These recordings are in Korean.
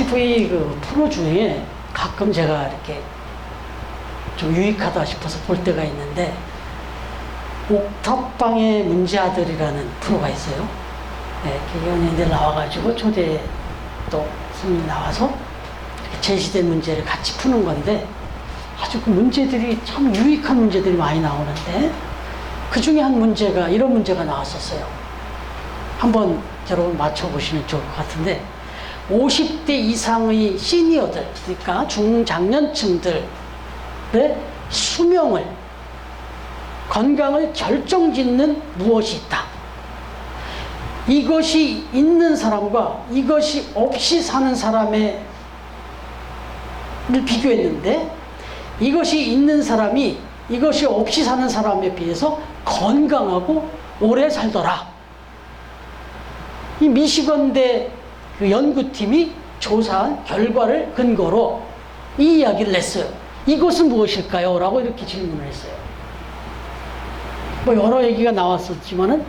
TV 그 프로 중에 가끔 제가 이렇게 좀 유익하다 싶어서 볼 때가 있는데, 옥탑방의 문제아들이라는 프로가 있어요. 네, 연예인들 나와가지고 초대 또 손님 나와서 제시된 문제를 같이 푸는 건데, 아주 그 문제들이 참 유익한 문제들이 많이 나오는데, 그 중에 한 문제가 이런 문제가 나왔었어요. 한번 여러분 맞춰보시면 좋을 것 같은데, 50대 이상의 시니어들, 그러니까 중장년층들의 수명을, 건강을 결정짓는 무엇이 있다. 이것이 있는 사람과 이것이 없이 사는 사람을 비교했는데, 이것이 있는 사람이 이것이 없이 사는 사람에 비해서 건강하고 오래 살더라. 이 미시건대 그 연구팀이 조사한 결과를 근거로 이 이야기를 냈어요. 이것은 무엇일까요? 라고 이렇게 질문을 했어요. 뭐 여러 얘기가 나왔었지만은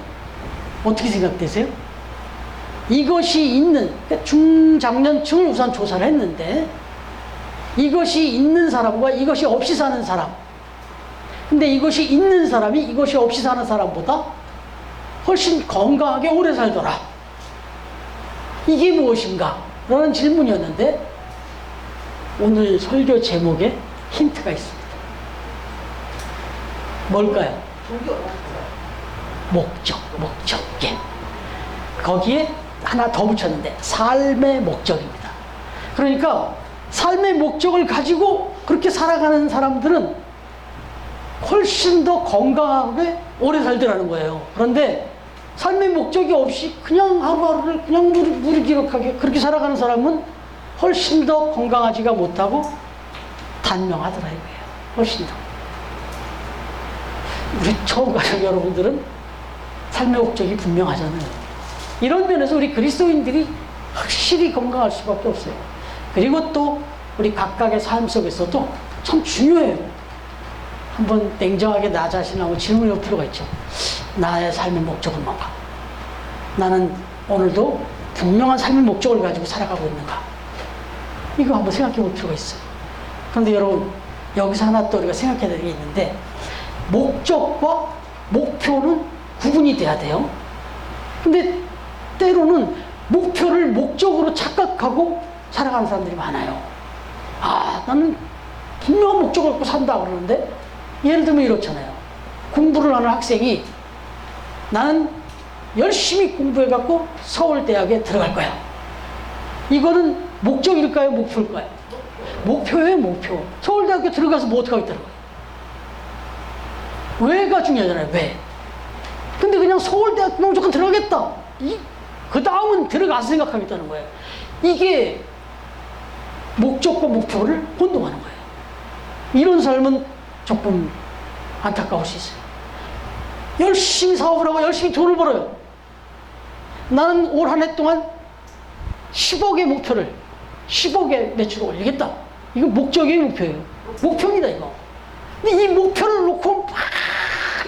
어떻게 생각되세요? 이것이 있는, 그러니까 중장년층을 우선 조사를 했는데, 이것이 있는 사람과 이것이 없이 사는 사람. 근데 이것이 있는 사람이 이것이 없이 사는 사람보다 훨씬 건강하게 오래 살더라. 이게 무엇인가? 라는 질문이었는데, 오늘 설교 제목에 힌트가 있습니다. 뭘까요? 목적. 예. 거기에 하나 더 붙였는데, 삶의 목적입니다. 그러니까 삶의 목적을 가지고 그렇게 살아가는 사람들은 훨씬 더 건강하게 오래 살더라는 거예요. 그런데 삶의 목적이 없이 그냥 하루하루를 그냥 무기력하게 그렇게 살아가는 사람은 훨씬 더 건강하지가 못하고 단명하더라 이거예요. 훨씬 더. 우리 처음 가족 여러분들은 삶의 목적이 분명하잖아요. 이런 면에서 우리 그리스도인들이 확실히 건강할 수밖에 없어요. 그리고 또 우리 각각의 삶 속에서도 참 중요해요. 한번 냉정하게 나 자신하고 질문해 볼 필요가 있죠. 나의 삶의 목적은 뭔가? 나는 오늘도 분명한 삶의 목적을 가지고 살아가고 있는가? 이거 한번 생각해 볼 필요가 있어요. 그런데 여러분, 여기서 하나 또 우리가 생각해야 되는 게 있는데, 목적과 목표는 구분이 돼야 돼요. 근데 때로는 목표를 목적으로 착각하고 살아가는 사람들이 많아요. 아, 나는 분명한 목적을 갖고 산다 그러는데, 예를 들면 이렇잖아요. 공부를 하는 학생이 나는 열심히 공부해갖고 서울대학에 들어갈 거야. 이거는 목적일까요? 목표일까요? 목표예요, 목표. 서울대학교 들어가서 뭐 어떻게 하겠다는 거예요? 왜가 중요하잖아요, 왜. 근데 그냥 서울대학교 무조건 들어가겠다. 그 다음은 들어가서 생각하겠다는 거예요. 이게 목적과 목표를 혼동하는 거예요. 이런 삶은 조금 안타까울 수 있어요. 열심히 사업을 하고 열심히 돈을 벌어요. 나는 올 한 해 동안 10억의 목표를, 10억의 매출을 올리겠다. 이거 목적이에요, 목표예요? 목표입니다, 이거. 근데 이 목표를 놓고 막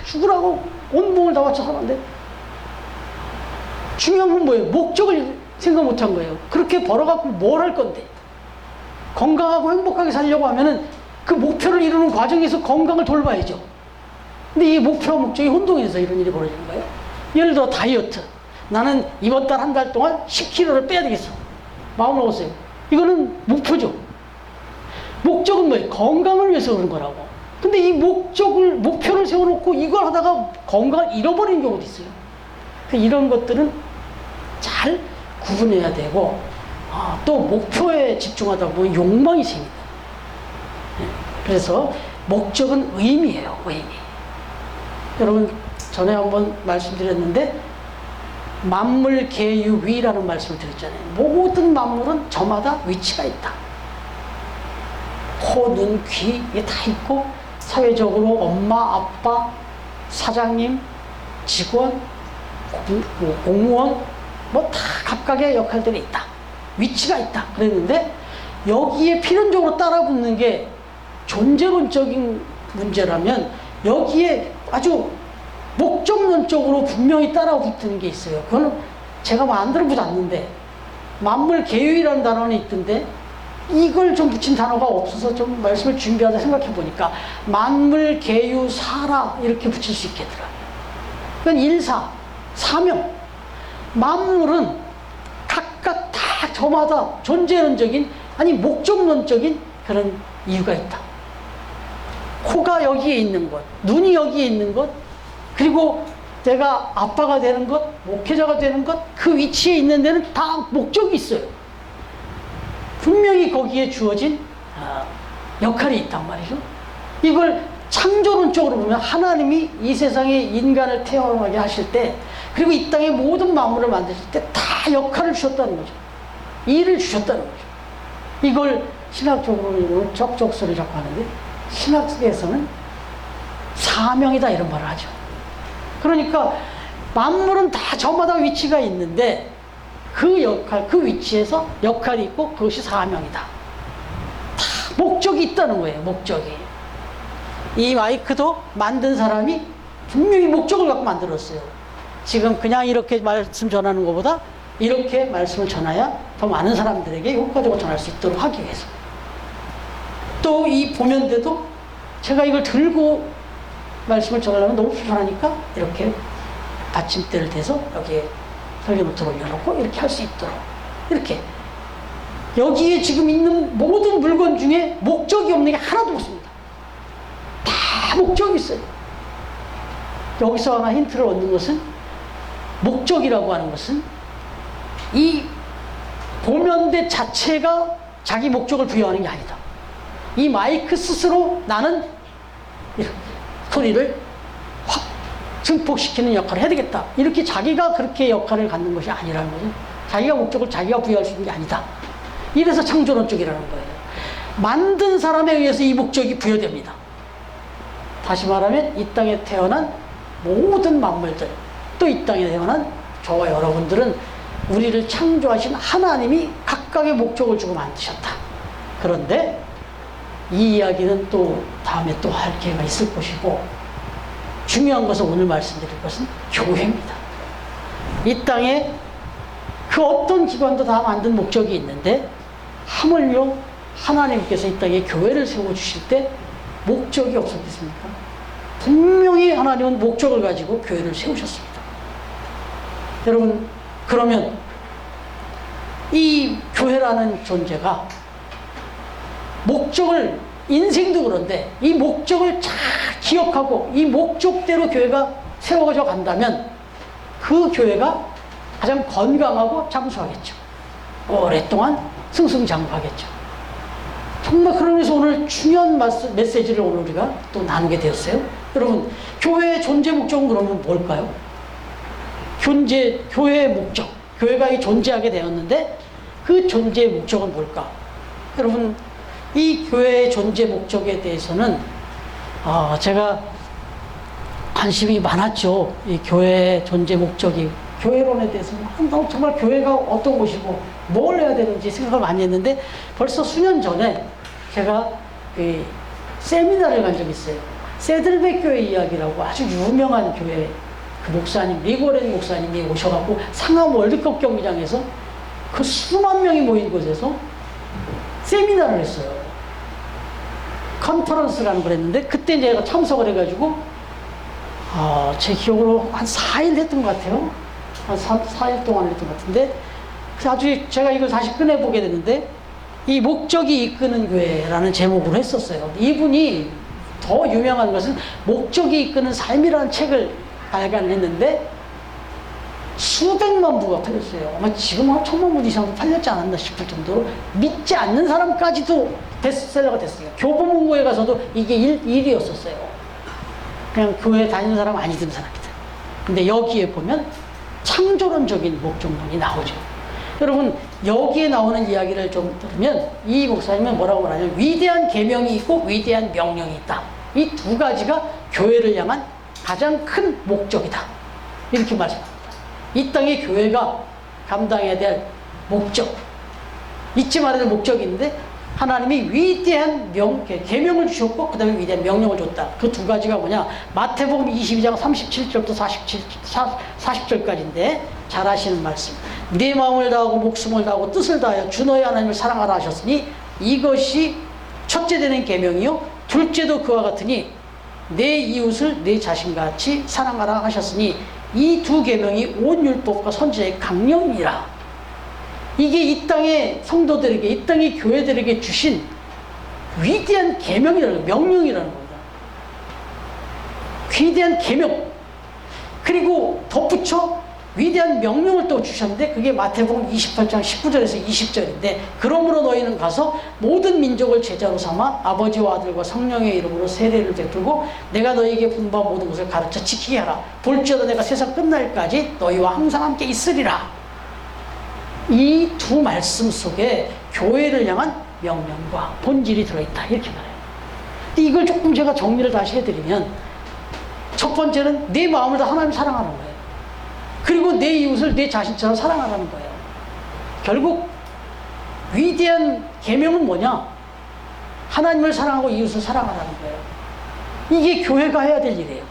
죽으라고 온몸을 다 바쳐 사는데, 중요한 건 뭐예요? 목적을 생각 못 한 거예요. 그렇게 벌어갖고 뭘 할 건데? 건강하고 행복하게 살려고 하면은 그 목표를 이루는 과정에서 건강을 돌봐야죠. 근데 이 목표와 목적이 혼동이 돼서 이런 일이 벌어지는 거예요. 예를 들어 다이어트. 나는 이번 달 한 달 동안 10kg를 빼야 되겠어. 마음 먹었어요. 이거는 목표죠. 목적은 뭐예요? 건강을 위해서 그런 거라고. 근데 이 목표를 세워놓고 이걸 하다가 건강을 잃어버리는 경우도 있어요. 이런 것들은 잘 구분해야 되고, 또 목표에 집중하다 보면 욕망이 생깁니다. 그래서 목적은 의미예요, 의미. 여러분, 전에 한번 말씀드렸는데, 만물계유위라는 말씀을 드렸잖아요. 모든 만물은 저마다 위치가 있다. 코, 눈, 귀, 이게 다 있고, 사회적으로 엄마, 아빠, 사장님, 직원, 공무원, 뭐 다 각각의 역할들이 있다. 위치가 있다. 그랬는데, 여기에 필연적으로 따라붙는 게 존재론적인 문제라면, 여기에 아주 목적론적으로 분명히 따라붙는 게 있어요. 그거는 제가 만들어보지 않는데, 만물 계유이라는 단어는 있던데 이걸 좀 붙인 단어가 없어서 좀 말씀을 준비하다 생각해 보니까 만물 계유 사라 이렇게 붙일 수 있겠더라. 그건 일사, 사명. 만물은 각각 다 저마다 존재론적인 아니 목적론적인 그런 이유가 있다. 코가 여기에 있는 것, 눈이 여기에 있는 것, 그리고 내가 아빠가 되는 것, 목회자가 되는 것, 그 위치에 있는 데는 다 목적이 있어요. 분명히 거기에 주어진 역할이 있단 말이죠. 이걸 창조론적으로 보면 하나님이 이 세상에 인간을 태어나게 하실 때, 그리고 이 땅의 모든 만물을 만드실 때 다 역할을 주셨다는 거죠. 일을 주셨다는 거죠. 이걸 신학적으로 적적소리 자꾸 하는데 신학에서는 사명이다 이런 말을 하죠. 그러니까 만물은 다 저마다 위치가 있는데 그 역할, 그 위치에서 역할이 있고 그것이 사명이다. 다 목적이 있다는 거예요. 목적이. 이 마이크도 만든 사람이 분명히 목적을 갖고 만들었어요. 지금 그냥 이렇게 말씀 전하는 것보다 이렇게 말씀을 전해야 더 많은 사람들에게 효과적으로 전할 수 있도록 하기 위해서. 또 이 보면대도 제가 이걸 들고 말씀을 전하려면 너무 불편하니까 이렇게 받침대를 대서 여기에 설계노트를 올려놓고 이렇게 할 수 있도록 이렇게 여기에 지금 있는 모든 물건 중에 목적이 없는 게 하나도 없습니다. 다 목적이 있어요. 여기서 하나 힌트를 얻는 것은 목적이라고 하는 것은 이 보면대 자체가 자기 목적을 부여하는 게 아니다. 이 마이크 스스로 나는 이렇게 소리를 확 증폭시키는 역할을 해야 되겠다. 이렇게 자기가 그렇게 역할을 갖는 것이 아니라는 거죠. 자기가 목적을 자기가 부여할 수 있는 게 아니다. 이래서 창조론적이라는 거예요. 만든 사람에 의해서 이 목적이 부여됩니다. 다시 말하면 이 땅에 태어난 모든 만물들, 또 이 땅에 태어난 저와 여러분들은 우리를 창조하신 하나님이 각각의 목적을 주고 만드셨다. 그런데 이 이야기는 또 다음에 또 할 기회가 있을 것이고, 중요한 것은 오늘 말씀드릴 것은 교회입니다. 이 땅에 그 어떤 기관도 다 만든 목적이 있는데 하물며 하나님께서 이 땅에 교회를 세워주실 때 목적이 없었겠습니까? 분명히 하나님은 목적을 가지고 교회를 세우셨습니다. 여러분, 그러면 이 교회라는 존재가 목적을, 인생도 그런데 이 목적을 잘 기억하고 이 목적대로 교회가 세워져 간다면 그 교회가 가장 건강하고 장수하겠죠. 오랫동안 승승장구하겠죠. 정말 그러면서 오늘 중요한 메시지를 오늘 우리가 또 나누게 되었어요. 여러분, 교회의 존재 목적은 그러면 뭘까요? 교회의 목적, 교회가 존재하게 되었는데 그 존재의 목적은 뭘까? 여러분, 이 교회의 존재 목적에 대해서는 제가 관심이 많았죠. 이 교회의 존재 목적이, 교회론에 대해서는 정말 교회가 어떤 곳이고 뭘 해야 되는지 생각을 많이 했는데 벌써 수년 전에 제가 세미나를 간 적이 있어요. 세들백 교회 이야기라고 아주 유명한 교회 그 목사님, 리고렌 목사님이 오셔갖고 상암 월드컵 경기장에서 그 수만 명이 모인 곳에서 세미나를 했어요. 컨퍼런스라는 걸 했는데 그때 제가 참석을 해가지고 제 기억으로 한 4일 했던 것 같아요. 한 4일 동안 했던 것 같은데 아주 제가 이걸 다시 꺼내보게 됐는데 이 목적이 이끄는 교회라는 제목으로 했었어요. 이분이 더 유명한 것은 목적이 이끄는 삶이라는 책을 발간했는데 수백만 부가 팔렸어요. 아마 지금 한 1000만 부 이상 팔렸지 않았나 싶을 정도로 믿지 않는 사람까지도 베스트셀러가 됐어요. 교보문고에 가서도 이게 1위였었어요. 그냥 교회 다니는 사람 아니던 사람이다. 근데 여기에 보면 창조론적인 목적론이 나오죠. 여러분, 여기에 나오는 이야기를 좀 들으면 이 목사님은 뭐라고 말하냐면 위대한 계명이 있고 위대한 명령이 있다. 이 두 가지가 교회를 향한 가장 큰 목적이다. 이렇게 말합니다. 이 땅에 교회가 감당해야 될 목적, 잊지 말아야 될 목적이 있는데 하나님이 위대한 계명을 주셨고 그 다음에 위대한 명령을 줬다. 그 두 가지가 뭐냐? 마태복음 22장 37절부터 40절까지인데 잘 아시는 말씀. 내 마음을 다하고 목숨을 다하고 뜻을 다하여 주 너의 하나님을 사랑하라 하셨으니 이것이 첫째 되는 계명이요 둘째도 그와 같으니 내 이웃을 내 자신같이 사랑하라 하셨으니 이 두 계명이 온 율법과 선지자의 강령이라. 이게 이 땅의 성도들에게, 이 땅의 교회들에게 주신 위대한 계명이라는, 명령이라는 겁니다. 위대한 계명. 그리고 덧붙여 위대한 명령을 또 주셨는데 그게 마태복음 28장 19절에서 20절인데 그러므로 너희는 가서 모든 민족을 제자로 삼아 아버지와 아들과 성령의 이름으로 세례를 베풀고 내가 너희에게 분부한 모든 것을 가르쳐 지키게 하라. 볼지어다 내가 세상 끝날까지 너희와 항상 함께 있으리라. 이 두 말씀 속에 교회를 향한 명령과 본질이 들어있다 이렇게 말해요. 근데 이걸 조금 제가 정리를 다시 해드리면 첫 번째는 내 마음을 다 하나님 사랑하는 거예요. 그리고 내 이웃을 내 자신처럼 사랑하라는 거예요. 결국 위대한 계명은 뭐냐? 하나님을 사랑하고 이웃을 사랑하라는 거예요. 이게 교회가 해야 될 일이에요.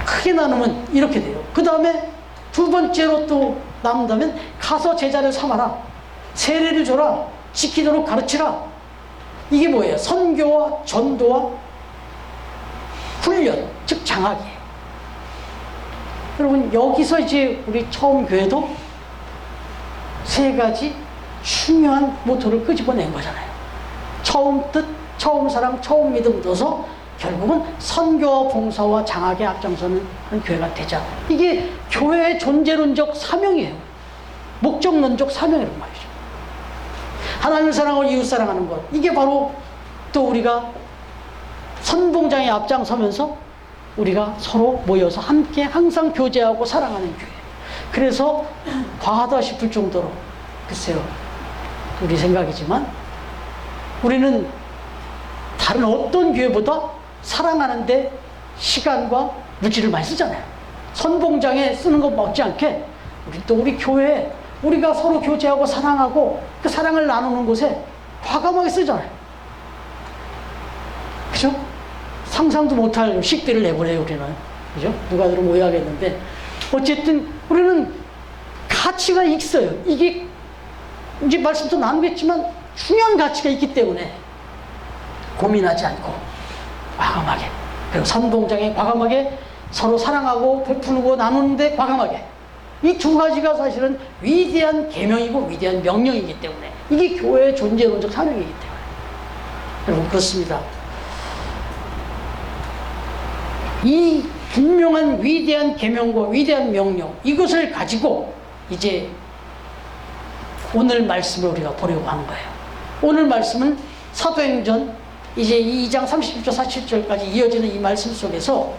크게 나누면 이렇게 돼요. 그 다음에 두 번째로 또 나눈다면 가서 제자를 삼아라. 세례를 줘라. 지키도록 가르치라. 이게 뭐예요? 선교와 전도와 훈련, 즉 장학이에요. 여러분 여기서 이제 우리 처음 교회도 세 가지 중요한 모토를 끄집어낸 거잖아요. 처음 뜻, 처음 사랑, 처음 믿음 넣어서 결국은 선교와 봉사와 장학에 앞장서는 교회가 되자. 이게 교회의 존재론적 사명이에요. 목적론적 사명이란 말이죠. 하나님을 사랑하고 이웃 사랑하는 것. 이게 바로 또 우리가 선봉장에 앞장서면서 우리가 서로 모여서 함께 항상 교제하고 사랑하는 교회. 그래서 과하다 싶을 정도로 글쎄요. 우리 생각이지만 우리는 다른 어떤 교회보다 사랑하는데 시간과 물질을 많이 쓰잖아요. 선봉장에 쓰는 것 못지않게 우리 교회에 우리가 서로 교제하고 사랑하고 그 사랑을 나누는 곳에 과감하게 쓰잖아요. 그죠? 상상도 못할 식비를 내보내요, 우리는. 그죠? 누가 들으면 오해하겠는데. 어쨌든, 우리는 가치가 있어요. 이게, 이제 말씀도 나누겠지만, 중요한 가치가 있기 때문에, 고민하지 않고, 과감하게. 그리고 선봉장에 과감하게 서로 사랑하고, 베푸고, 나누는데 과감하게. 이 두 가지가 사실은 위대한 계명이고, 위대한 명령이기 때문에, 이게 교회의 존재론적 사명이기 때문에. 여러분, 그렇습니다. 이 분명한 위대한 계명과 위대한 명령 이것을 가지고 이제 오늘 말씀을 우리가 보려고 하는 거예요. 오늘 말씀은 사도행전 이제 2장 30절 47절까지 이어지는 이 말씀 속에서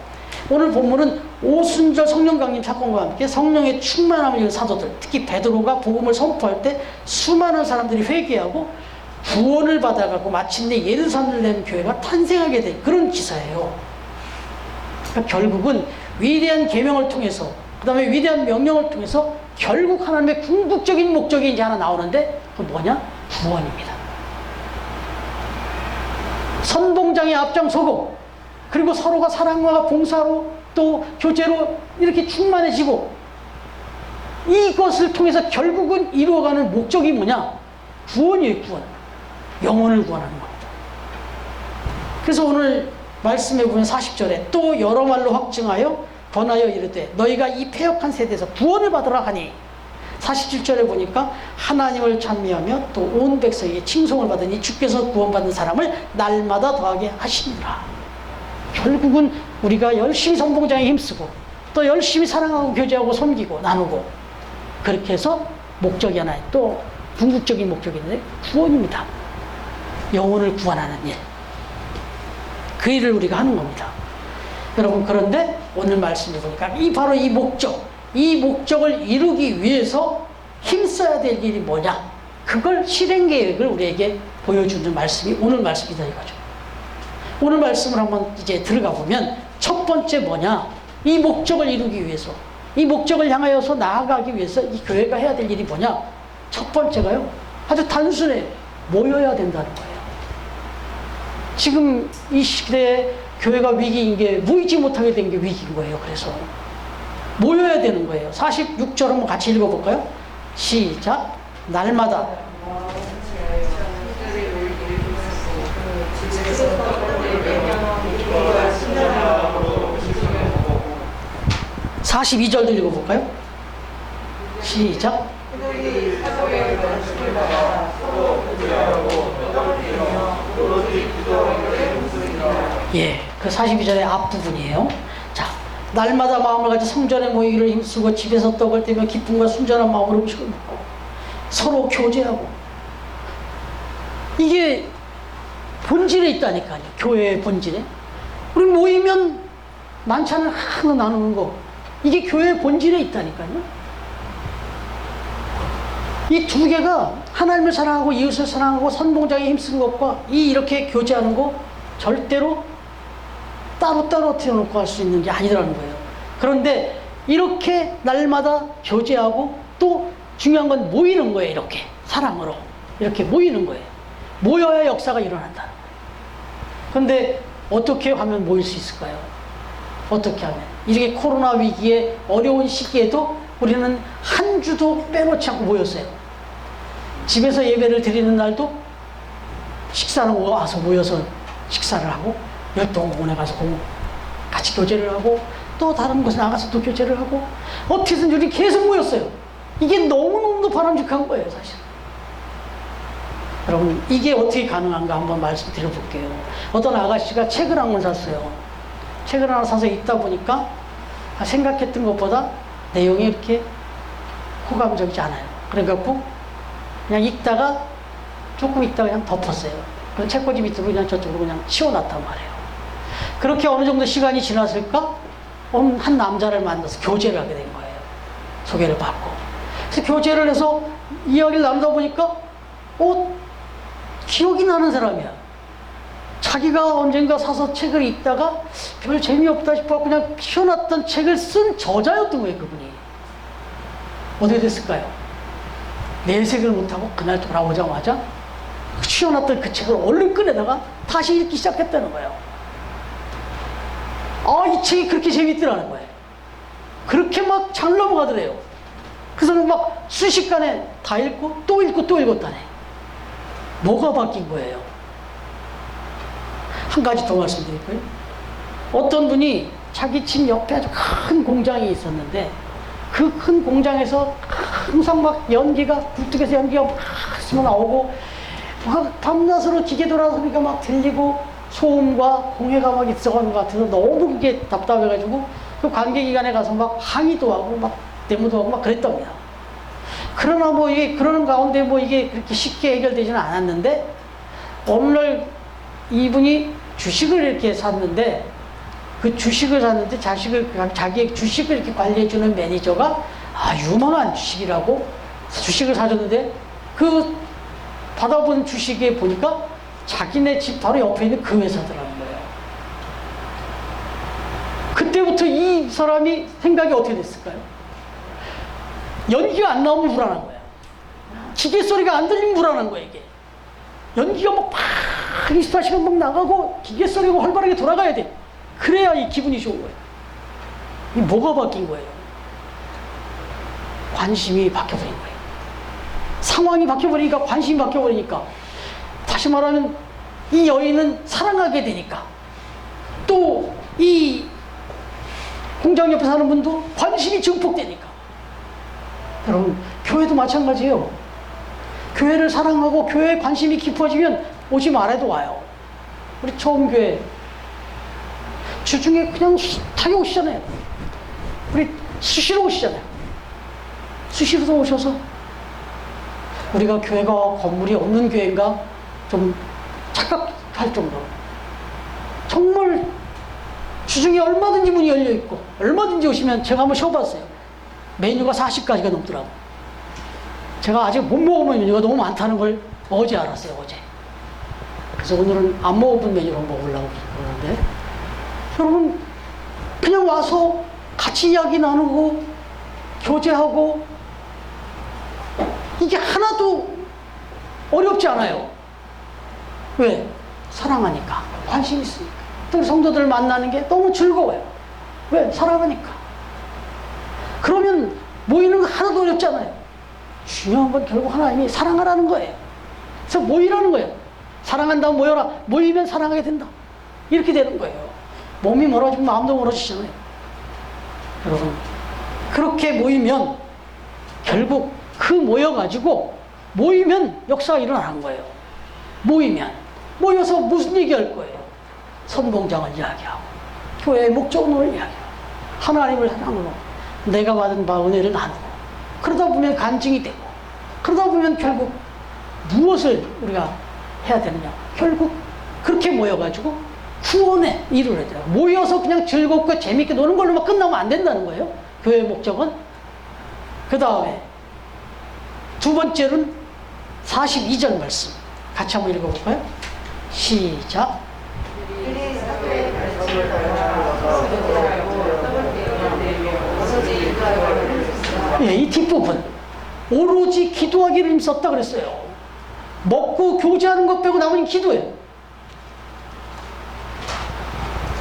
오늘 본문은 오순절 성령 강림 사건과 함께 성령의 충만함을 입은 사도들, 특히 베드로가 복음을 선포할 때 수많은 사람들이 회개하고 구원을 받아가고 마침내 예루살렘 교회가 탄생하게 된 그런 기사예요. 그러니까 결국은 위대한 계명을 통해서 그 다음에 위대한 명령을 통해서 결국 하나님의 궁극적인 목적이 이제 하나 나오는데 그건 뭐냐? 구원입니다. 선봉장에 앞장서고 그리고 서로가 사랑과 봉사로 또 교제로 이렇게 충만해지고 이것을 통해서 결국은 이루어가는 목적이 뭐냐? 구원이에요. 구원. 영혼을 구원하는 겁니다. 그래서 오늘 말씀해 보면 40절에 또 여러 말로 확증하여 권하여 이르되 너희가 이 패역한 세대에서 구원을 받으라 하니 47절에 보니까 하나님을 찬미하며 또 온 백성에게 칭송을 받으니 주께서 구원받는 사람을 날마다 더하게 하시니라. 결국은 우리가 열심히 선봉장에 힘쓰고 또 열심히 사랑하고 교제하고 섬기고 나누고 그렇게 해서 목적이 하나 또 궁극적인 목적이 있는데 구원입니다. 영혼을 구원하는 일. 그 일을 우리가 하는 겁니다. 여러분 그런데 오늘 말씀을 보니까 바로 이 목적을 이루기 위해서 힘써야 될 일이 뭐냐? 그걸 실행 계획을 우리에게 보여주는 말씀이 오늘 말씀이다 이거죠. 오늘 말씀을 한번 이제 들어가 보면 첫 번째 뭐냐? 이 목적을 이루기 위해서 이 목적을 향하여서 나아가기 위해서 이 교회가 해야 될 일이 뭐냐? 첫 번째가요. 아주 단순해요. 모여야 된다는 거예요. 지금 이 시대에 교회가 위기인 게 모이지 못하게 된 게 위기인 거예요. 그래서 모여야 되는 거예요. 46절 한번 같이 읽어볼까요? 시작. 날마다 42절도 읽어볼까요? 시작. 예, 그 42절의 앞부분이에요. 자, 날마다 마음을 가지고 성전에 모이기를 힘쓰고 집에서 떡을 떼며 기쁨과 순전한 마음으로 음식을 먹고 서로 교제하고. 이게 본질에 있다니까요. 교회의 본질에. 우리 모이면 만찬을 하나 나누는 거, 이게 교회의 본질에 있다니까요. 이 두 개가 하나님을 사랑하고 이웃을 사랑하고 선봉장에 힘쓰는 것과 이렇게 교제하는 거 절대로 따로따로 튀어놓고 할 수 있는 게 아니라는 거예요. 그런데 이렇게 날마다 교제하고 또 중요한 건 모이는 거예요. 이렇게 사랑으로 이렇게 모이는 거예요. 모여야 역사가 일어난다. 그런데 어떻게 하면 모일 수 있을까요? 어떻게 하면? 이렇게 코로나 위기에 어려운 시기에도 우리는 한 주도 빼놓지 않고 모였어요. 집에서 예배를 드리는 날도 식사는 와서 모여서 식사를 하고, 열동공원에 가서 같이 교제를 하고, 또 다른 곳에 나가서 또 교제를 하고, 어떻게든 우리 계속 모였어요. 이게 너무너무 바람직한 거예요, 사실. 여러분, 이게 어떻게 가능한가 한번 말씀드려볼게요. 어떤 아가씨가 책을 한 권 샀어요. 책을 하나 사서 읽다 보니까 생각했던 것보다 내용이 이렇게 호감적이지 않아요. 그래갖고 그냥 읽다가 조금 읽다가 그냥 덮었어요. 그럼 책꽂이 밑으로 그냥 저쪽으로 그냥 치워놨단 말이에요. 그렇게 어느 정도 시간이 지났을까? 한 남자를 만나서 교제를 하게 된 거예요. 소개를 받고. 그래서 교제를 해서 이야기를 나누다 보니까 기억이 나는 사람이야. 자기가 언젠가 사서 책을 읽다가 별 재미없다 싶어 그냥 피워놨던 책을 쓴 저자였던 거예요, 그분이. 어떻게 됐을까요? 내색을 못하고 그날 돌아오자마자 치워놨던 그 책을 얼른 꺼내다가 다시 읽기 시작했다는 거예요. 이 책이 그렇게 재밌더라는 거예요. 그렇게 막 잘 넘어가더래요. 그래서 막 순식간에 다 읽고 또 읽고 또 읽었다네. 뭐가 바뀐 거예요? 한 가지 더 말씀드릴까요? 어떤 분이 자기 집 옆에 아주 큰 공장이 있었는데 그 큰 공장에서 항상 막 연기가, 굴뚝에서 연기가 막 있으면 나오고 막 밤낮으로 기계 돌아가는 소리가 막 들리고 소음과 공해가 막 있어가는 것 같아서 너무 그게 답답해가지고 그 관계기관에 가서 막 항의도 하고 막 데모도 하고 막 그랬답니다. 그러나 뭐 이게 그러는 가운데 뭐 이게 그렇게 쉽게 해결되지는 않았는데 어느 날 이분이 주식을 이렇게 샀는데 그 주식을 샀는데 자기의 주식을 이렇게 관리해주는 매니저가 유망한 주식이라고 주식을 사줬는데 그 받아본 주식에 보니까 자기네 집 바로 옆에 있는 그 회사더라는 거예요. 그때부터 이 사람이 생각이 어떻게 됐을까요? 연기가 안 나오면 불안한 거야. 기계 소리가 안 들리면 불안한 거야, 이게. 연기가 막 24시간 막 나가고 기계 소리가 활발하게 돌아가야 돼. 그래야 이 기분이 좋은 거예요. 이 뭐가 바뀐 거예요? 관심이 바뀌어버린 거예요. 상황이 바뀌어버리니까 관심이 바뀌어버리니까 다시 말하면 이 여인은 사랑하게 되니까 또 이 공장 옆에 사는 분도 관심이 증폭되니까. 여러분, 교회도 마찬가지예요. 교회를 사랑하고 교회에 관심이 깊어지면 오지 말아도 와요. 우리 처음 교회 주중에 그냥 타게 오시잖아요. 우리 수시로 오시잖아요. 수시로 오셔서 우리가 교회가 건물이 없는 교회인가 좀 착각할 정도로 정말 주중에 얼마든지 문이 열려있고 얼마든지 오시면 제가 한번 쉬어봤어요. 메뉴가 40가지가 넘더라고. 제가 아직 못 먹어본 메뉴가 너무 많다는 걸 어제 알았어요, 어제. 그래서 오늘은 안 먹어본 메뉴를 먹으려고 그러는데, 여러분, 그냥 와서 같이 이야기 나누고, 교제하고, 이게 하나도 어렵지 않아요. 왜? 사랑하니까. 관심 있으니까. 또 성도들 만나는 게 너무 즐거워요. 왜? 사랑하니까. 그러면 모이는 거 하나도 어렵잖아요. 중요한 건 결국 하나님이 사랑하라는 거예요. 그래서 모이라는 거예요. 사랑한다면 모여라. 모이면 사랑하게 된다. 이렇게 되는 거예요. 몸이 멀어지면 마음도 멀어지잖아요. 여러분, 그렇게 모이면 결국 그 모여가지고 모이면 역사가 일어나는 거예요. 모여서 무슨 얘기할 거예요? 선봉장을 이야기하고 교회의 목적론을 이야기하고 하나님을 사랑으로 내가 받은 바 은혜를 나누고 그러다 보면 간증이 되고 그러다 보면 결국 무엇을 우리가 해야 되느냐? 결국 그렇게 모여가지고 구원의 일을 해야 돼요. 모여서 그냥 즐겁고 재밌게 노는 걸로만 끝나면 안 된다는 거예요. 교회의 목적은. 그 다음에 두 번째는 42절 말씀 같이 한번 읽어볼까요? 시작. 예, 이 뒷부분 오로지 기도하기를 힘썼다 그랬어요. 먹고 교제하는 것 빼고 나머지는 기도예요.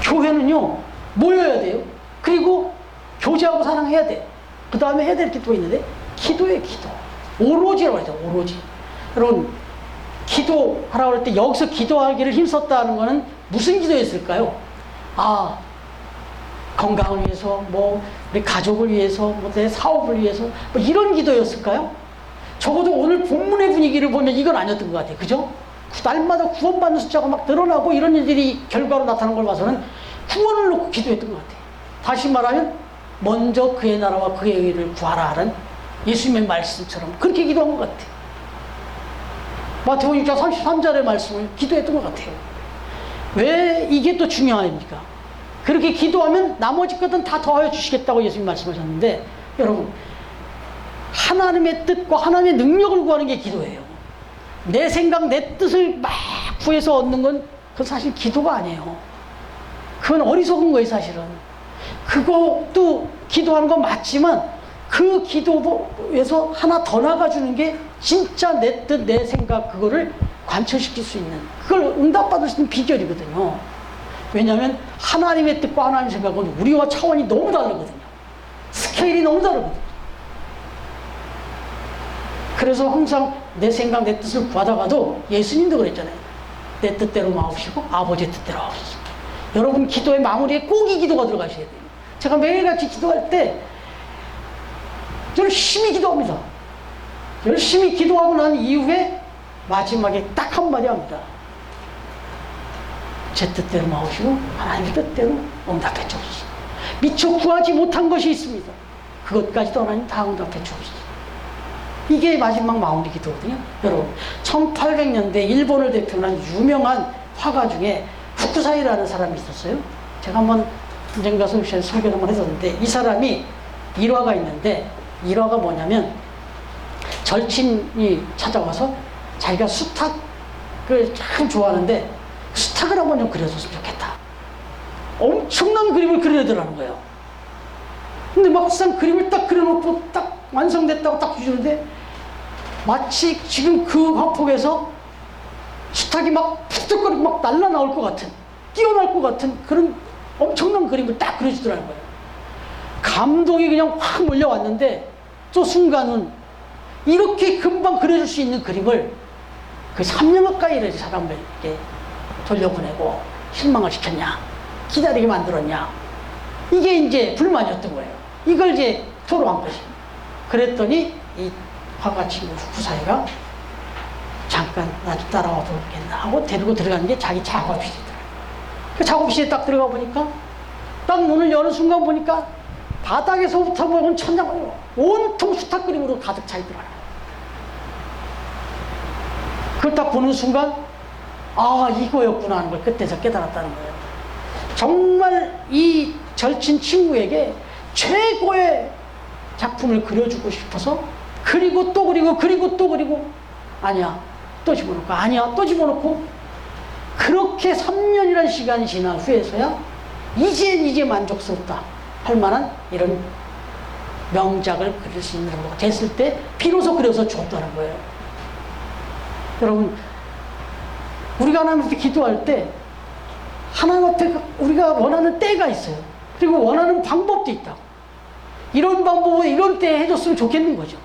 교회는요 모여야 돼요. 그리고 교제하고 사랑해야 돼. 그 다음에 해야 될 기도가 있는데 기도예요. 기도. 오로지라고 하죠. 오로지. 여러분 기도하라고 할 때 여기서 기도하기를 힘썼다는 거는 무슨 기도였을까요? 아, 건강을 위해서, 뭐 우리 가족을 위해서, 뭐 내 사업을 위해서, 뭐 이런 기도였을까요? 적어도 오늘 본문의 분위기를 보면 이건 아니었던 것 같아요. 그죠? 날마다 구원받는 숫자가 막 늘어나고 이런 일들이 결과로 나타나는 걸 봐서는 구원을 놓고 기도했던 것 같아요. 다시 말하면 먼저 그의 나라와 그의 의를 구하라 하는 예수님의 말씀처럼 그렇게 기도한 것 같아요. 마태복음 6장 33절의 말씀을 기도했던 것 같아요. 왜 이게 또 중요합니까? 그렇게 기도하면 나머지 것은 다 더하여 주시겠다고 예수님 말씀하셨는데 여러분 하나님의 뜻과 하나님의 능력을 구하는 게 기도예요. 내 생각, 내 뜻을 막 구해서 얻는 건 그건 사실 기도가 아니에요. 그건 어리석은 거예요, 사실은. 그것도 기도하는 건 맞지만 그 기도에서 하나 더 나가주는 게 진짜 내 뜻, 내 생각 그거를 관철시킬 수 있는 그걸 응답받을 수 있는 비결이거든요. 왜냐하면 하나님의 뜻과 하나님의 생각은 우리와 차원이 너무 다르거든요. 스케일이 너무 다르거든요. 그래서 항상 내 생각, 내 뜻을 구하다가도 예수님도 그랬잖아요. 내 뜻대로 마옵시고 아버지의 뜻대로 하옵소서. 여러분 기도의 마무리에 꼭 이 기도가 들어가셔야 돼요. 제가 매일같이 기도할 때 열심히 기도합니다. 열심히 기도하고 난 이후에 마지막에 딱 한마디 합니다. 제 뜻대로 마옵시고 하나님의 뜻대로 응답해 주옵소서. 미처 구하지 못한 것이 있습니다. 그것까지도 하나님 다 응답해 주옵소서. 이게 마지막 마무리 기도거든요. 여러분 1800년대 일본을 대표한 유명한 화가 중에 후쿠사이라는 사람이 있었어요. 제가 한번 언젠가 설교를 한번 했었는데 이 사람이 일화가 있는데 일화가 뭐냐면 절친이 찾아와서 자기가 수탉을 참 좋아하는데 수탉을 한번 좀 그려줬으면 좋겠다. 엄청난 그림을 그려내더라는 거예요. 근데 막상 그림을 딱 그려놓고 딱 완성됐다고 딱 주시는데 마치 지금 그 화폭에서 수탉이 막 푸득거리고 막 날라나올 것 같은 뛰어날 것 같은 그런 엄청난 그림을 딱 그려주더라는 거예요. 감동이 그냥 확 몰려왔는데 또 순간은 이렇게 금방 그려줄 수 있는 그림을 그 3년 가까이 사람들에게 돌려보내고 실망을 시켰냐 기다리게 만들었냐 이게 이제 불만이었던 거예요. 이걸 이제 토로한 것이. 그랬더니 이 화가 친구 후쿠사이가 잠깐 나 좀 따라와 보겠나 하고 데리고 들어가는 게 자기 작업실이더라고요. 그 작업실에 딱 들어가 보니까 딱 문을 여는 순간 보니까 바닥에서부터 보면 천장을 온통 수탉 그림으로 가득 차 있더라고요. 그걸 딱 보는 순간 아 이거였구나 하는 걸 그때서 깨달았다는 거예요. 정말 이 절친 친구에게 최고의 작품을 그려주고 싶어서 그리고 또 그리고 아니야 또 집어넣고 아니야 또 집어넣고 그렇게 3년이라는 시간이 지난 후에서야 이제 만족스럽다 할 만한 이런 명작을 그릴 수 있는 정도가 됐을 때 비로소 그려서 줬다는 거예요. 여러분 우리가 하나님 앞에 기도할 때 하나님 앞에 우리가 원하는 때가 있어요. 그리고 원하는 방법도 있다. 이런 방법을 이런 때에 해줬으면 좋겠는 거죠.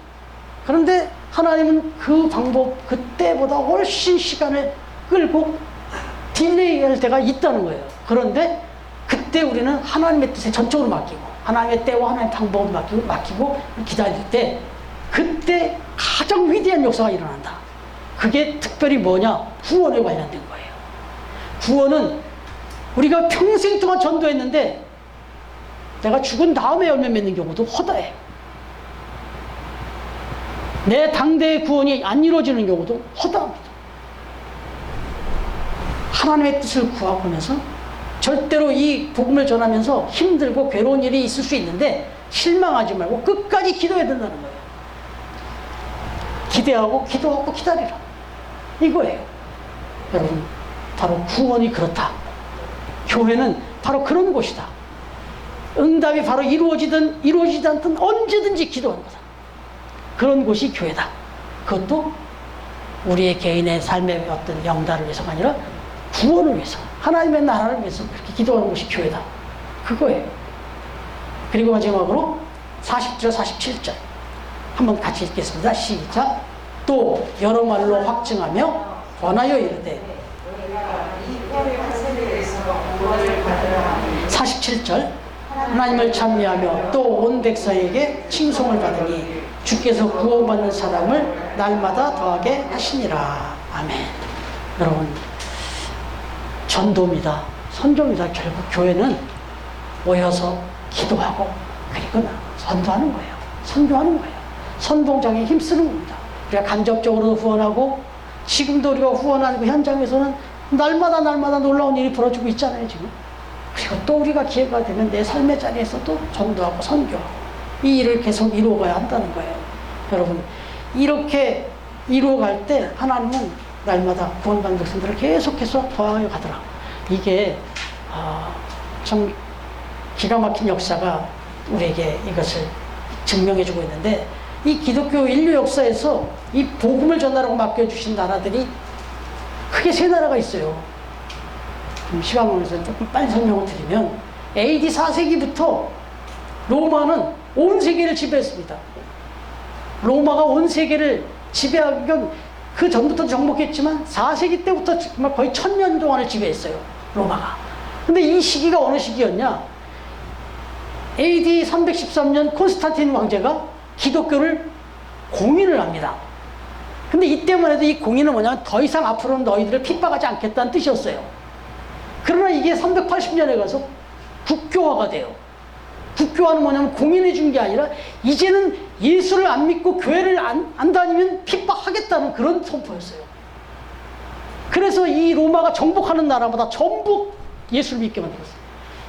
그런데 하나님은 그 방법, 그 때보다 훨씬 시간을 끌고 딜레이 할 때가 있다는 거예요. 그런데 그때 우리는 하나님의 뜻에 전적으로 맡기고 하나님의 때와 하나님의 방법을 맡기고 기다릴 때 그때 가장 위대한 역사가 일어난다. 그게 특별히 뭐냐? 구원에 관련된 거예요. 구원은 우리가 평생 동안 전도했는데 내가 죽은 다음에 열매 맺는 경우도 허다해요. 내 당대의 구원이 안 이루어지는 경우도 허다합니다. 하나님의 뜻을 구하면서 절대로 이 복음을 전하면서 힘들고 괴로운 일이 있을 수 있는데 실망하지 말고 끝까지 기도해야 된다는 거예요. 기대하고 기도하고 기다리라. 이거예요. 여러분, 바로 구원이 그렇다. 교회는 바로 그런 곳이다. 응답이 바로 이루어지든 이루어지지 않든 언제든지 기도하는 거다. 그런 곳이 교회다. 그것도 우리의 개인의 삶의 어떤 영달을 위해서가 아니라 구원을 위해서, 하나님의 나라를 위해서 그렇게 기도하는 곳이 교회다. 그거예요. 그리고 마지막으로 40절, 47절 한번 같이 읽겠습니다. 시작. 또 여러 말로 확증하며 권하여 이르되 47절 하나님을 찬미하며 또 온 백성에게 칭송을 받으니 주께서 구원받는 사람을 날마다 더하게 하시니라. 아멘. 여러분, 전도입니다. 선교입니다. 결국 교회는 모여서 기도하고 그리고 선도하는 거예요. 선교하는 거예요. 선봉장에 힘쓰는 겁니다. 우리가 간접적으로도 후원하고 지금도 우리가 후원하는 그 현장에서는 날마다 놀라운 일이 벌어지고 있잖아요, 지금. 그리고 또 우리가 기회가 되면 내 삶의 자리에서도 전도하고 선교하고 이 일을 계속 이루어가야 한다는 거예요. 여러분, 이렇게 이루어갈 때 하나님은 날마다 구원받는 백성들을 계속해서 더하여 가더라. 이게 참 기가 막힌 역사가 우리에게 이것을 증명해주고 있는데, 이 기독교 인류 역사에서 이 복음을 전하라고 맡겨주신 나라들이 크게 세 나라가 있어요. 시간 관계에서 조금 빨리 설명을 드리면, AD 4세기부터 로마는 온 세계를 지배했습니다. 로마가 온 세계를 지배하기 전, 그 전부터 정복했지만 4세기 때부터 정말 거의 1000년 동안을 지배했어요, 로마가. 근데 이 시기가 어느 시기였냐? AD 313년 콘스탄틴 왕제가 기독교를 공인을 합니다. 근데 이때만 해도 이 공인은 뭐냐면 더 이상 앞으로는 너희들을 핍박하지 않겠다는 뜻이었어요. 그러나 이게 380년에 가서 국교화가 돼요. 국교화는 뭐냐면 공인해 준 게 아니라 이제는 예수를 안 믿고 교회를 안 다니면 핍박하겠다는 그런 선포였어요. 그래서 이 로마가 정복하는 나라마다 전부 예수를 믿게 만들었어요.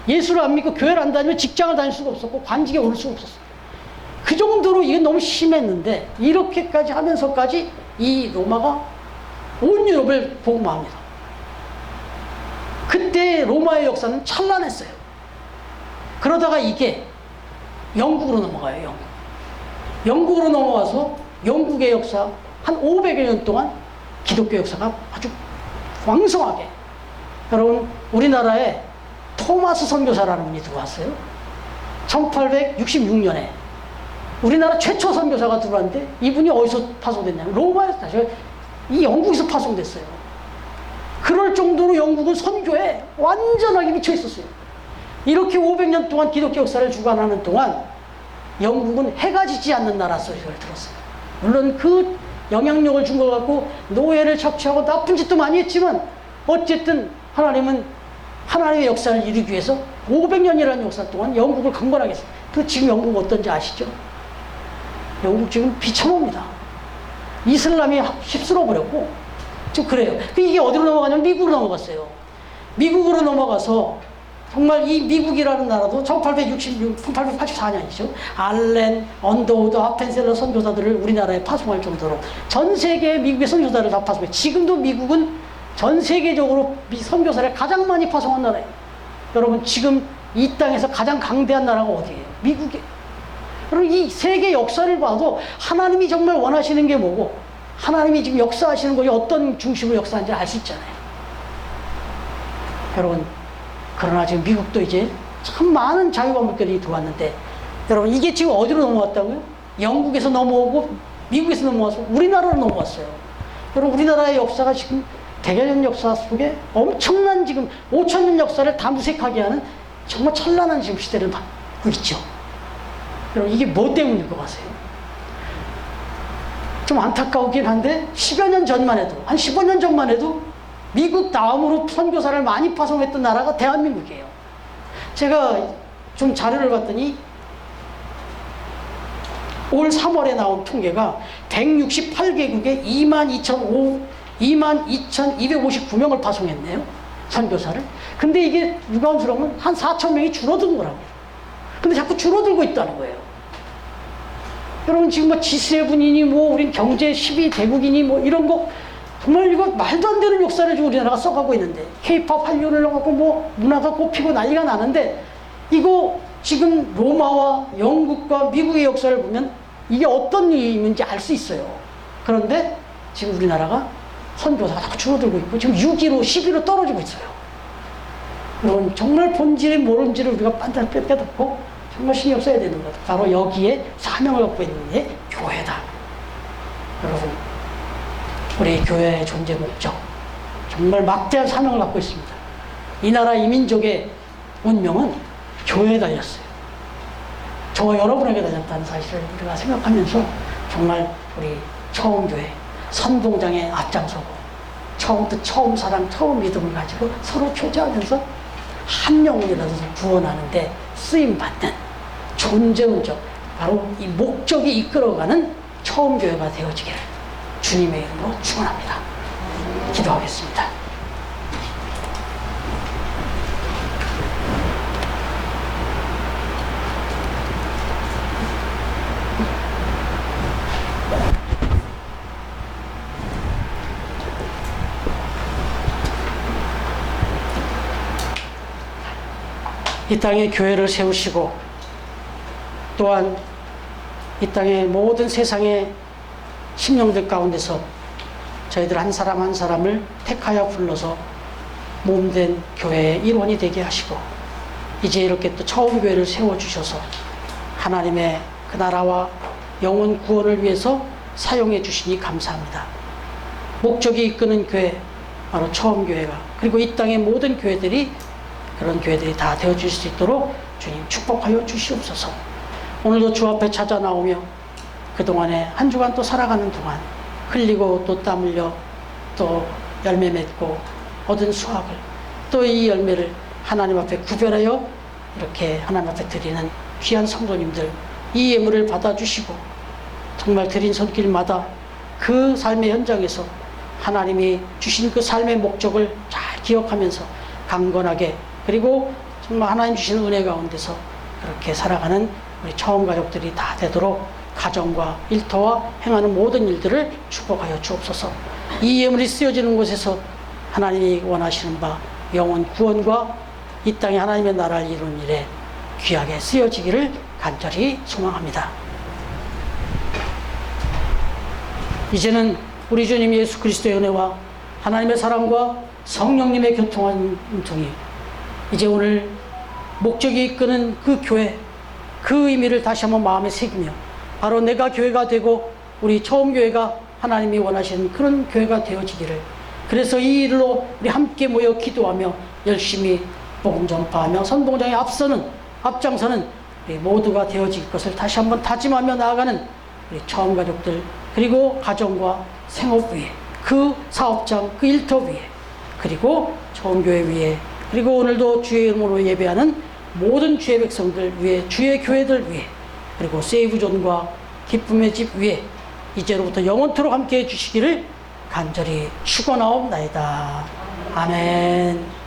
예수를 안 믿고 교회를 안 다니면 직장을 다닐 수가 없었고 관직에 오를 수가 없었어요. 그 정도로 이게 너무 심했는데, 이렇게까지 하면서까지 이 로마가 온 유럽을 복음화합니다. 그때 로마의 역사는 찬란했어요. 그러다가 이게 영국으로 넘어가요. 영국으로 넘어가서 영국의 역사 한 500여 년 동안 기독교 역사가 아주 왕성하게. 여러분, 우리나라에 토마스 선교사라는 분이 들어왔어요. 1866년에 우리나라 최초 선교사가 들어왔는데, 이분이 어디서 파송됐냐면 로마에서, 이 영국에서 파송됐어요. 그럴 정도로 영국은 선교에 완전하게 미쳐 있었어요. 이렇게 500년 동안 기독교 역사를 주관하는 동안 영국은 해가 지지 않는 나라 소리를 들었어요. 물론 그 영향력을 준 것 같고 노예를 착취하고 나쁜 짓도 많이 했지만, 어쨌든 하나님은 하나님의 역사를 이루기 위해서 500년이라는 역사 동안 영국을 강건하게 했어요. 그 지금 영국 어떤지 아시죠? 영국 지금 비참합니다. 이슬람이 휩쓸어 버렸고 좀 그래요. 이게 어디로 넘어가냐면 미국으로 넘어갔어요. 미국으로 넘어가서 정말 이 미국이라는 나라도 1884년이죠. 알렌, 언더우드, 아펜셀러 선교사들을 우리나라에 파송할 정도로 전 세계의 미국의 선교사를 다 파송해요. 지금도 미국은 전 세계적으로 선교사를 가장 많이 파송한 나라예요. 여러분, 지금 이 땅에서 가장 강대한 나라가 어디예요? 미국이에요. 여러분, 이 세계 역사를 봐도 하나님이 정말 원하시는 게 뭐고, 하나님이 지금 역사하시는 것이 어떤 중심으로 역사하는지 알 수 있잖아요. 여러분, 그러나 지금 미국도 이제 참 많은 자유와 물결이 들어왔는데, 여러분, 이게 지금 어디로 넘어왔다고요? 영국에서 넘어오고 미국에서 넘어와서 우리나라로 넘어왔어요. 여러분, 우리나라의 역사가 지금 대개년 역사 속에 엄청난 지금 5,000년 역사를 다 무색하게 하는 정말 찬란한 지금 시대를 받고 있죠. 여러분, 이게 뭐 때문일 것 같아요? 좀 안타까우긴 한데 10여 년 전만 해도, 한 15년 전만 해도 미국 다음으로 선교사를 많이 파송했던 나라가 대한민국이에요. 제가 좀 자료를 봤더니 올 3월에 나온 통계가 168개국에 22,259명을 파송했네요. 선교사를. 근데 이게 누가 온 줄알면 한 4,000명이 줄어든 거라고요. 근데 자꾸 줄어들고 있다는 거예요. 여러분, 지금 뭐 G7이니 뭐 우린 경제 12대국이니 뭐 이런 거 정말 이거 말도 안 되는 역사를 지금 우리나라가 써가고 있는데, K-팝 한류를 넣어갖고 뭐 문화가 꼽히고 난리가 나는데, 이거 지금 로마와 영국과 미국의 역사를 보면 이게 어떤 의미인지 알 수 있어요. 그런데 지금 우리나라가 선교사가 자꾸 줄어들고 있고 지금 6위로 10위로 떨어지고 있어요. 여러분, 정말 본질의 모름지를 우리가 반드시 빼놓고 정말 신경 써야 되는 것. 바로 여기에 사명을 갖고 있는 게 교회다. 여러분, 우리 교회의 존재 목적, 정말 막대한 사명을 갖고 있습니다. 이 나라 이 민족의 운명은 교회에 달렸어요. 저와 여러분에게 달렸다는 사실을 우리가 생각하면서 정말 우리 처음 교회 선봉장에 앞장서고 처음부터 처음 사랑, 처음 믿음을 가지고 서로 교제하면서 한 영혼이라도 구원하는데 쓰임받는 존재 운적, 바로 이 목적이 이끌어가는 처음 교회가 되어지기를 주님의 이름으로 축원합니다. 기도하겠습니다. 이 땅에 교회를 세우시고 또한 이 땅의 모든 세상의 심령들 가운데서 저희들 한 사람 한 사람을 택하여 불러서 몸된 교회의 일원이 되게 하시고, 이제 이렇게 또 처음 교회를 세워주셔서 하나님의 그 나라와 영혼 구원을 위해서 사용해 주시니 감사합니다. 목적이 이끄는 교회, 바로 처음 교회가, 그리고 이 땅의 모든 교회들이 그런 교회들이 다 되어줄 수 있도록 주님 축복하여 주시옵소서. 오늘도 주 앞에 찾아 나오며 그동안에 한 주간 또 살아가는 동안 흘리고 또 땀 흘려 또 열매 맺고 얻은 수확을, 또 이 열매를 하나님 앞에 구별하여 이렇게 하나님 앞에 드리는 귀한 성도님들, 이 예물을 받아주시고 정말 드린 손길마다 그 삶의 현장에서 하나님이 주신 그 삶의 목적을 잘 기억하면서 강건하게, 그리고 정말 하나님 주신 은혜 가운데서 그렇게 살아가는 우리 처음 가족들이 다 되도록 가정과 일터와 행하는 모든 일들을 축복하여 주옵소서. 이 예물이 쓰여지는 곳에서 하나님이 원하시는 바 영혼 구원과 이 땅에 하나님의 나라를 이루는 일에 귀하게 쓰여지기를 간절히 소망합니다. 이제는 우리 주님 예수 그리스도의 은혜와 하나님의 사랑과 성령님의 교통한 통이 이제 오늘 목적이 이끄는 그 교회, 그 의미를 다시 한번 마음에 새기며 바로 내가 교회가 되고 우리 처음 교회가 하나님이 원하시는 그런 교회가 되어지기를, 그래서 이 일로 우리 함께 모여 기도하며 열심히 복음 전파하며 선봉장에 앞장서는 우리 모두가 되어질 것을 다시 한번 다짐하며 나아가는 우리 처음 가족들, 그리고 가정과 생업 위에, 그 사업장, 그 일터 위에, 그리고 처음 교회 위에, 그리고 오늘도 주의 이름으로 예배하는 모든 주의 백성들 위에, 주의 교회들 위에, 그리고 세이브존과 기쁨의 집 위에 이제로부터 영원토록 함께해 주시기를 간절히 축원하옵나이다. 아멘.